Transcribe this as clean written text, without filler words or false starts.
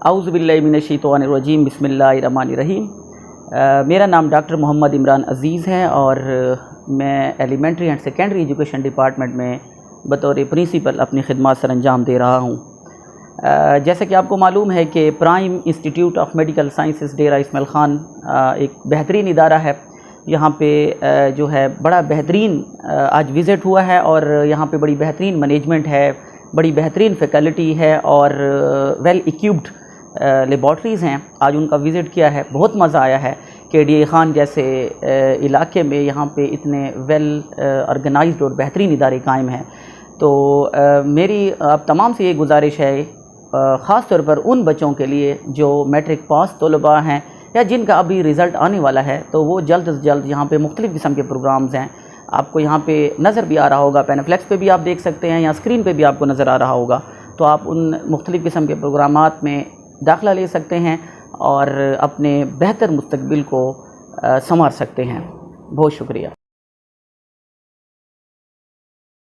اعوذ باللہ من الشیطان الرجیم، بسم اللہ الرحمن الرحیم۔ میرا نام ڈاکٹر محمد عمران عزیز ہے اور میں elementary and secondary education department میں بطور پرنسپل اپنی خدمات سر انجام دے رہا ہوں۔ جیسا کہ آپ کو معلوم ہے کہ Prime Institute of Medical Sciences Dera Ismail Khan ایک بہترین ادارہ ہے۔ یہاں پہ جو ہے بڑا بہترین آج وزٹ ہوا ہے اور یہاں پہ بڑی بہترین مینجمنٹ ہے، بڑی بہترین فیکلٹی ہے اور ویل ایکیوپڈ لیبارٹریز ہیں۔ آج ان کا وزٹ کیا ہے، بہت مزہ آیا ہے کہ ڈی اے خان جیسے علاقے میں یہاں پہ اتنے ویل آرگنائزڈ اور بہترین ادارے قائم ہیں۔ تو میری آپ تمام سے یہ گزارش ہے، خاص طور پر ان بچوں کے لیے جو میٹرک پاس طلباء ہیں یا جن کا ابھی رزلٹ آنے والا ہے، تو وہ جلد از جلد یہاں پہ مختلف قسم کے پروگرامز ہیں، آپ کو یہاں پہ نظر بھی آ رہا ہوگا، پینفلیکس پہ بھی آپ دیکھ سکتے ہیں یا اسکرین پہ بھی آپ کو نظر آ رہا ہوگا۔ تو آپ ان مختلف قسم کے پروگرامات میں داخلہ لے سکتے ہیں اور اپنے بہتر مستقبل کو سنوار سکتے ہیں۔ بہت شکریہ۔